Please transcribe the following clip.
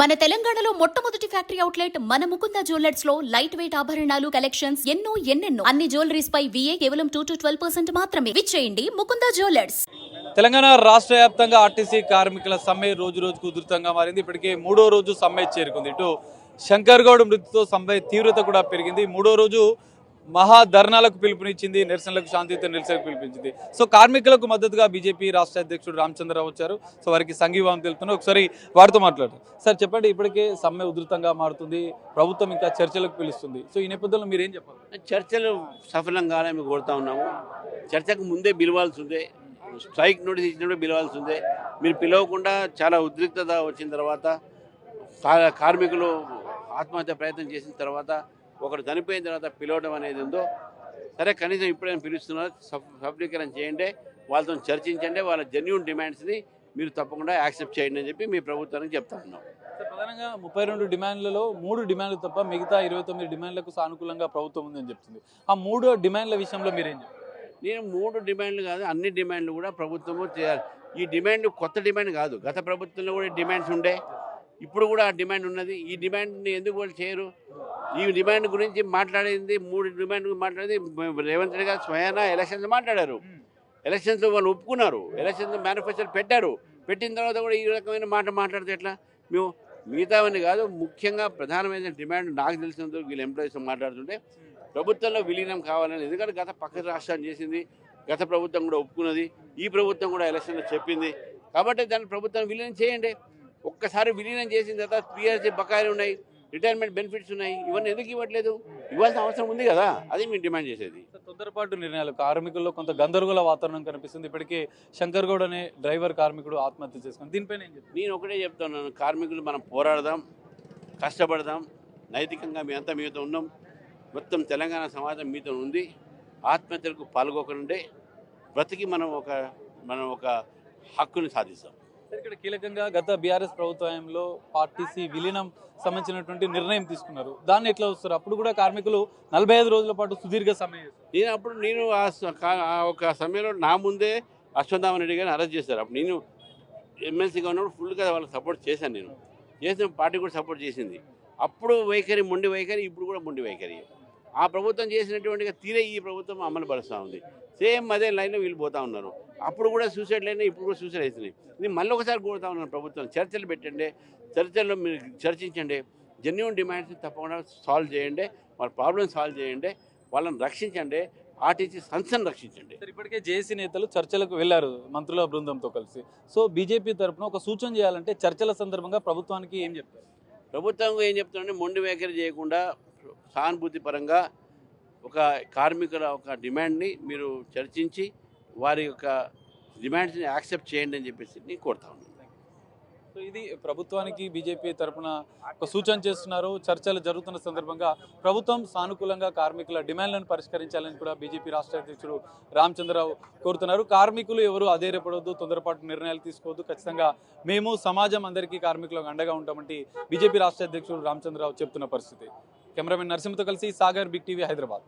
మన తెలంగాణలో మొట్టమొదటి ఫ్యాక్టరీ అవుట్లెట్ మన ముకుంద జ్యువెలర్స్ లో లైట్ వెయిట్ ఆభరణాలు కలెక్షన్స్ ఎన్నెన్నో అన్ని జ్యువెలరీస్ పై VA కేవలం 2 to 12% మాత్రమే. విచ్చేయండి ముకుంద జ్యువెలర్స్. తెలంగాణ రాష్ట్ర వ్యాప్తంగా ఆర్టీసీ కార్మికుల సమ్మె రోజు రోజుకు ఉధృతంగా మారింది. ఇప్పటికే 3వ రోజు సమ్మె చేరుకుంది. ఇటు శంకర్ గౌడ్ మృతితో సమ్మె తీవ్రత కూడా పెరిగింది. 3వ రోజు మహా ధర్నాలకు పిలుపునిచ్చింది, నిరసనలకు శాంతియుత నిరసనకు పిలుపునిచ్చింది. సో కార్మికులకు మద్దతుగా బీజేపీ రాష్ట్ర అధ్యక్షుడు రామచంద్రరావు వచ్చారు. సో వారికి సంఘీభావం తెలుపుతున్నారు. ఒకసారి వారితో మాట్లాడారు. సార్ చెప్పండి, ఇప్పటికే సమ్మె ఉధృతంగా మారుతుంది, ప్రభుత్వం ఇంకా చర్చలకు పిలుస్తుంది. సో ఈ నేపథ్యంలో మీరు ఏం చెప్పాలి? చర్చలు సఫలంగానే మేము కోరుతా ఉన్నాము. చర్చకు ముందే పిలవాల్సి ఉందే, స్ట్రైక్ నోటీస్ ఇచ్చినప్పుడు పిలవాల్సి ఉందే. మీరు పిలవకుండా చాలా ఉద్రిక్తత వచ్చిన తర్వాత, కార్మికులు ఆత్మహత్య ప్రయత్నం చేసిన తర్వాత, ఒకరు చనిపోయిన తర్వాత పిలవడం అనేది ఉందో, సరే కనీసం ఇప్పుడైనా పిలుస్తున్నారు, సఫలీకరణ చేయండి, వాళ్ళతో చర్చించండి, వాళ్ళ జెన్యూన్ డిమాండ్స్ని మీరు తప్పకుండా యాక్సెప్ట్ చేయండి అని చెప్పి మీ ప్రభుత్వానికి చెప్తా ఉన్నాం. ప్రధానంగా 32 డిమాండ్లలో 3 డిమాండ్లు తప్ప మిగతా 29 డిమాండ్లకు సానుకూలంగా ప్రభుత్వం ఉందని చెప్తుంది. ఆ 3 డిమాండ్ల విషయంలో మీరేం చెప్తారు? నేను 3 డిమాండ్లు కాదు, అన్ని డిమాండ్లు కూడా ప్రభుత్వము చేయాలి. ఈ డిమాండ్ కొత్త డిమాండ్ కాదు, గత ప్రభుత్వంలో కూడా డిమాండ్స్ ఉండే, ఇప్పుడు కూడా ఆ డిమాండ్ ఉన్నది. ఈ డిమాండ్ని ఎందుకు వాళ్ళు చేయరు? ఈ డిమాండ్ గురించి మాట్లాడింది 3 డిమాండ్ మాట్లాడింది రేవంత్ రెడ్డి గారు స్వయానా ఎలక్షన్స్ మాట్లాడారు. ఎలక్షన్స్లో వాళ్ళు ఒప్పుకున్నారు, ఎలక్షన్స్ మేనిఫెస్టో పెట్టారు. పెట్టిన తర్వాత కూడా ఈ రకమైన మాట మాట్లాడితే ఎట్లా? మేము మిగతావన్నీ కాదు, ముఖ్యంగా ప్రధానమైన డిమాండ్ నాకు తెలిసినందుకు వీళ్ళు ఎంప్లాయీస్ మాట్లాడుతుంటే ప్రభుత్వంలో విలీనం కావాలని. ఎందుకంటే గత పక్క రాష్ట్రాన్ని చేసింది, గత ప్రభుత్వం కూడా ఒప్పుకున్నది, ఈ ప్రభుత్వం కూడా ఎలక్షన్లో చెప్పింది. కాబట్టి దాన్ని ప్రభుత్వం విలీనం చేయండి. ఒక్కసారి విలీనం చేసిన తర్వాత 3 years బకాయిలు ఉన్నాయి, రిటైర్మెంట్ బెనిఫిట్స్ ఉన్నాయి, ఇవన్నీ ఎందుకు ఇవ్వట్లేదు? ఇవ్వాల్సిన అవసరం ఉంది కదా, అది మేము డిమాండ్ చేసేది. తొందరపాటు నిర్ణయాలు కార్మికుల్లో కొంత గందరగోళ వాతావరణం కనిపిస్తుంది. ఇప్పటికే శంకర్ గౌడ్ అనే డ్రైవర్ కార్మికుడు ఆత్మహత్య చేసుకుని దీనిపైన ఏం చెప్తారు? నేను ఒకటే చెప్తున్నాను, కార్మికులు మనం పోరాడదాం, కష్టపడదాం, నైతికంగా మేమంతా మీతో ఉన్నాం, మొత్తం తెలంగాణ సమాజం మీతో ఉంది. ఆత్మహత్యలకు పాల్గొకనుండే బ్రతికి మనం ఒక హక్కుని సాధిస్తాం. ఇక్కడ కీలకంగా గత బీఆర్ఎస్ ప్రభుత్వంలో ఆర్టీసీ విలీనం సంబంధించినటువంటి నిర్ణయం తీసుకున్నారు. దాన్ని ఎట్లా వస్తారు? అప్పుడు కూడా కార్మికులు 45 రోజుల పాటు సుదీర్ఘ సమ్మె చేస్తారు. నేను ఆ ఒక సమయంలో నా ముందే అశ్వత్థామ రెడ్డి గారిని అరెస్ట్ చేశారు. అప్పుడు నేను ఎమ్మెల్సీగా ఉన్నప్పుడు ఫుల్గా వాళ్ళకి సపోర్ట్ చేశాను. నేను చేసిన పార్టీ కూడా సపోర్ట్ చేసింది. అప్పుడు వైఖరి మొండి వైఖరి, ఇప్పుడు కూడా మొండి వైఖరి. ఆ ప్రభుత్వం చేసినటువంటిగా తీరే ఈ ప్రభుత్వం అమలు పరుస్తూ ఉంది. సేమ్ అదే లైన్లో వీళ్ళు పోతూ ఉన్నారు. అప్పుడు కూడా సూసైడ్ లైన్, ఇప్పుడు కూడా సూసైడ్ అవుతున్నాయి. నేను మళ్ళీ ఒకసారి కోరుతా ఉన్నాను, ప్రభుత్వం చర్చలు పెట్టండి, చర్చల్లో మీరు చర్చించండి, జెన్యూన్ డిమాండ్స్ని తప్పకుండా సాల్వ్ చేయండి, వాళ్ళ ప్రాబ్లమ్ సాల్వ్ చేయండి, వాళ్ళని రక్షించండి, ఆర్టీసీ సంస్థను రక్షించండి. ఇప్పటికే జేసీ నేతలు చర్చలకు వెళ్లారు మంత్రుల బృందంతో కలిసి. సో బీజేపీ తరఫున ఒక సూచన చేయాలంటే చర్చల సందర్భంగా ప్రభుత్వానికి ఏం చెప్తారు? ప్రభుత్వం ఏం చెప్తారంటే మొండి వైఖరి చేయకుండా సానుభూతి పరంగా ఒక కార్మికుల ఒక డిమాండ్ని మీరు చర్చించి వారి యొక్క డిమాండ్స్ని యాక్సెప్ట్ చేయండి అని చెప్పేసి నేను కోరుతా ఉన్నాను. సో ఇది ప్రభుత్వానికి బీజేపీ తరఫున ఒక సూచన చేస్తున్నారు. చర్చలు జరుగుతున్న సందర్భంగా ప్రభుత్వం సానుకూలంగా కార్మికుల డిమాండ్లను పరిష్కరించాలని కూడా బీజేపీ రాష్ట్ర అధ్యక్షుడు రామచంద్రరావు కోరుతున్నారు. కార్మికులు ఎవరు అధైర్యపడవద్దు, తొందరపాటు నిర్ణయాలు తీసుకోవద్దు, ఖచ్చితంగా మేము సమాజం అందరికీ కార్మికులకు అండగా ఉంటామంటే బీజేపీ రాష్ట్ర అధ్యక్షుడు రామచంద్రరావు చెప్తున్న పరిస్థితి. కెమెరామెన్ నరసింహతో కలిసి సాగర్, బిగ్ టీవీ, హైదరాబాద్.